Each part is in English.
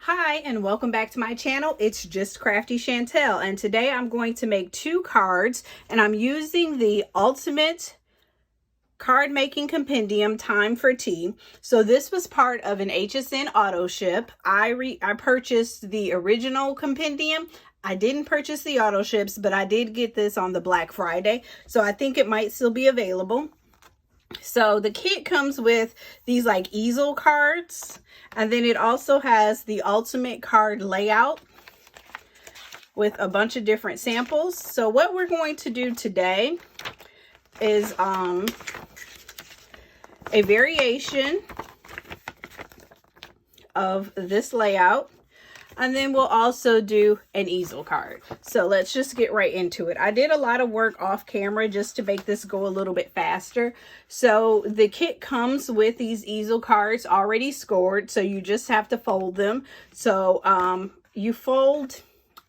Hi, and welcome back to my channel. It's just Crafty Chantel, and today I'm going to make two cards, and I'm using the Ultimate Card Making Compendium Time for Tea. So this was part of an HSN auto ship. I purchased the original compendium. I didn't purchase the auto ships, but I did get this on the Black Friday, so I think it might still be available. So the kit comes with these like easel cards, and then it also has the ultimate card layout with a bunch of different samples. So what we're going to do today is a variation of this layout. And then we'll also do an easel card. So let's just get right into it. I did a lot of work off camera just to make this go a little bit faster. So the kit comes with these easel cards already scored. So you just have to fold them. So you fold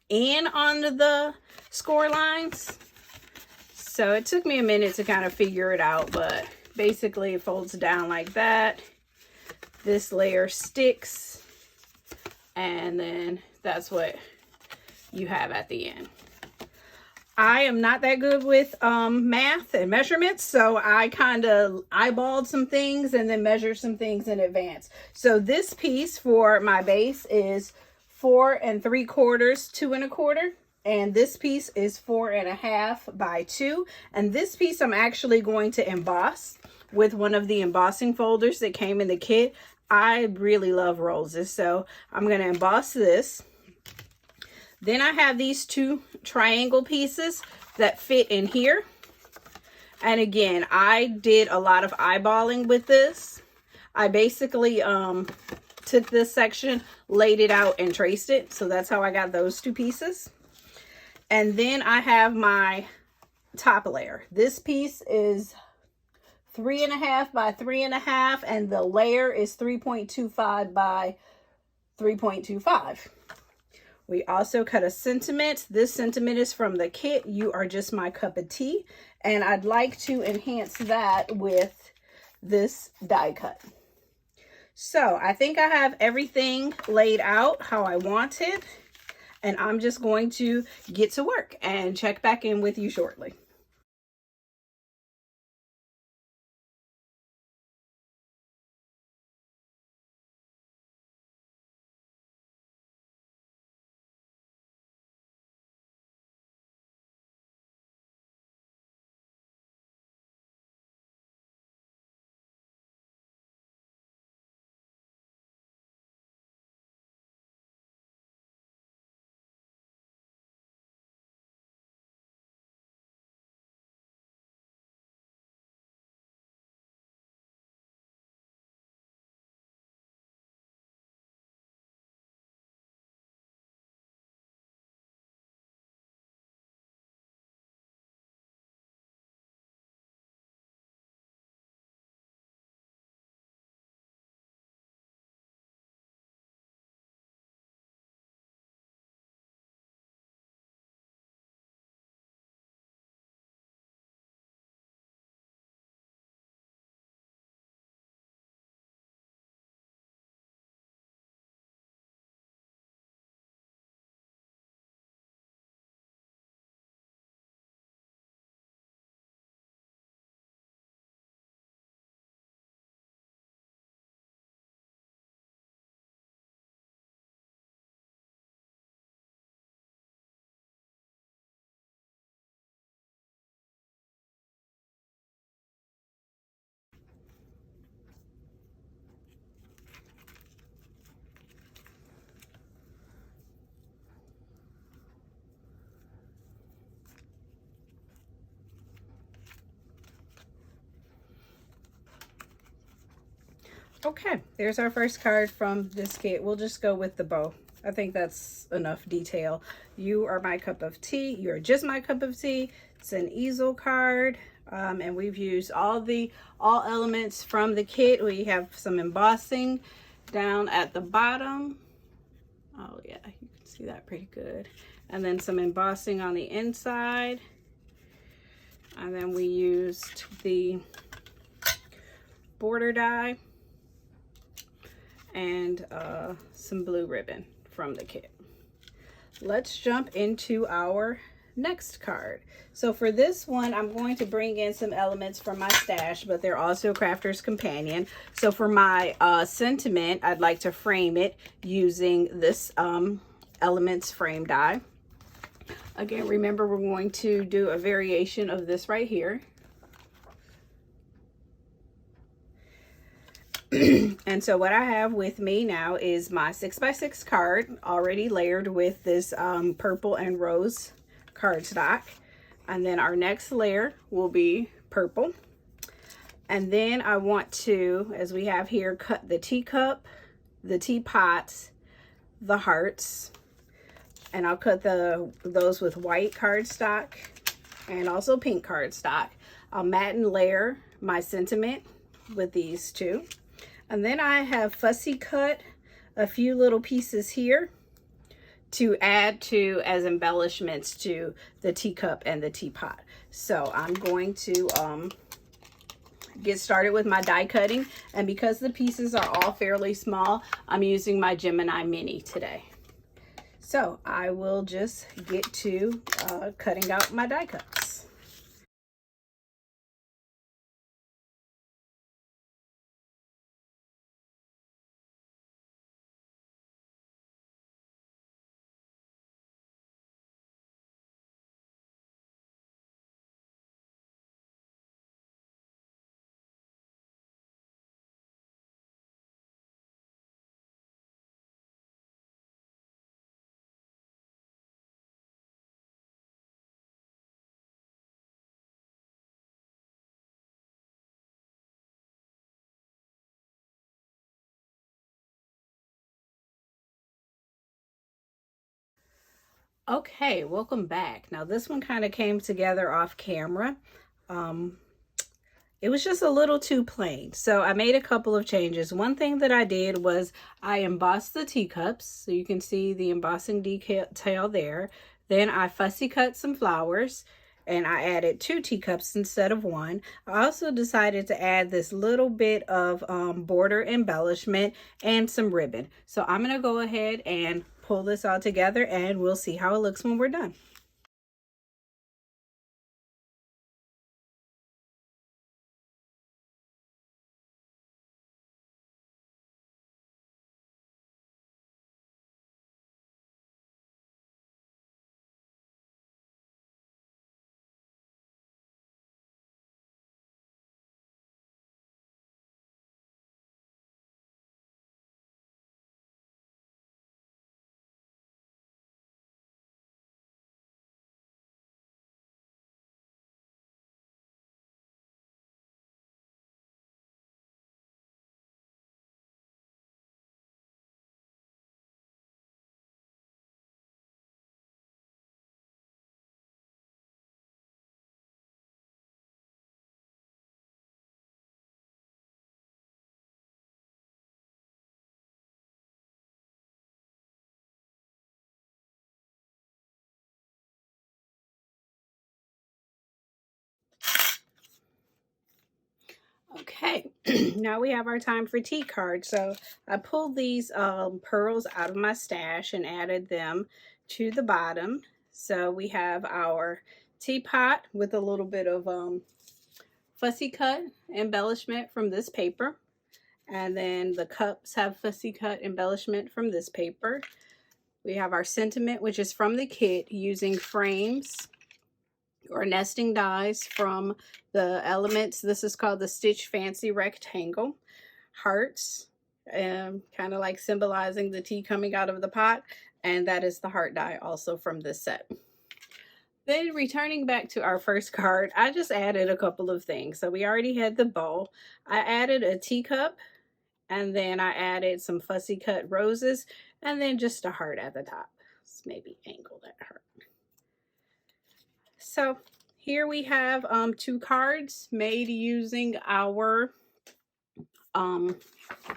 in on the score lines. So it took me a minute to kind of figure it out, but basically it folds down like that. This layer sticks. And then that's what you have at the end. I am not that good with math and measurements, so I kind of eyeballed some things and then measured some things in advance. So this piece for my base is 4 3/4, 2 1/4. And this piece is 4 1/2 by 2. And this piece I'm actually going to emboss with one of the embossing folders that came in the kit. I really love roses, so I'm going to emboss this. Then I have these two triangle pieces that fit in here. And again, I did a lot of eyeballing with this. I basically took this section, laid it out, and traced it. So that's how I got those two pieces. And then I have my top layer. This piece is 3 1/2 by 3 1/2, and the layer is 3.25 by 3.25. We also cut a sentiment. This sentiment is from the kit, "You Are Just My Cup of Tea," and I'd like to enhance that with this die cut. So I think I have everything laid out how I want it, and I'm just going to get to work and check back in with you shortly. Okay, there's our first card from this kit. We'll just go with the bow. I think that's enough detail. "You Are My Cup of Tea." You are just my cup of tea. It's an easel card, and we've used all elements from the kit. We have some embossing down at the bottom. Oh yeah, you can see that pretty good. And then some embossing on the inside. And then we used the border die. and some blue ribbon from the kit. Let's jump into our next card. So for this one, I'm going to bring in some elements from my stash, but they're also Crafter's Companion. So for my sentiment, I'd like to frame it using this elements frame die. Again, remember we're going to do a variation of this right here. And so what I have with me now is my 6x6 card already layered with this purple and rose cardstock. And then our next layer will be purple. And then I want to, as we have here, cut the teacup, the teapots, the hearts, and I'll cut those with white cardstock and also pink cardstock. I'll matte and layer my sentiment with these two. And then I have fussy cut a few little pieces here to add to as embellishments to the teacup and the teapot. So I'm going to get started with my die cutting. And because the pieces are all fairly small, I'm using my Gemini Mini today. So I will just get to cutting out my die cuts. Okay, welcome back. Now this one kind of came together off camera. It was just a little too plain. So I made a couple of changes. One thing that I did was I embossed the teacups. So you can see the embossing detail there. Then I fussy cut some flowers and I added 2 teacups instead of 1. I also decided to add this little bit of border embellishment and some ribbon. So I'm going to go ahead and pull this all together and we'll see how it looks when we're done. Okay, now we have our time for tea card. So I pulled these pearls out of my stash and added them to the bottom. So we have our teapot with a little bit of fussy cut embellishment from this paper. And then the cups have fussy cut embellishment from this paper. We have our sentiment, which is from the kit, using frames or nesting dies from the elements. This is called the Stitch Fancy Rectangle. Hearts, kind of like symbolizing the tea coming out of the pot. And that is the heart die also from this set. Then returning back to our first card, I just added a couple of things. So we already had the bowl. I added a teacup, and then I added some fussy cut roses, and then just a heart at the top. Let's maybe angle that heart. So here we have 2 cards made using our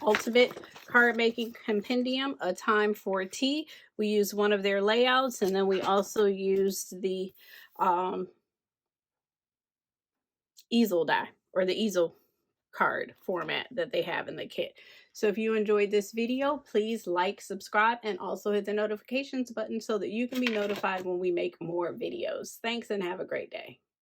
Ultimate Card Making Compendium, A Time for Tea. We used one of their layouts, and then we also used the easel die, or the easel card format that they have in the kit. So if you enjoyed this video, please like, subscribe, and also hit the notifications button so that you can be notified when we make more videos. Thanks and have a great day.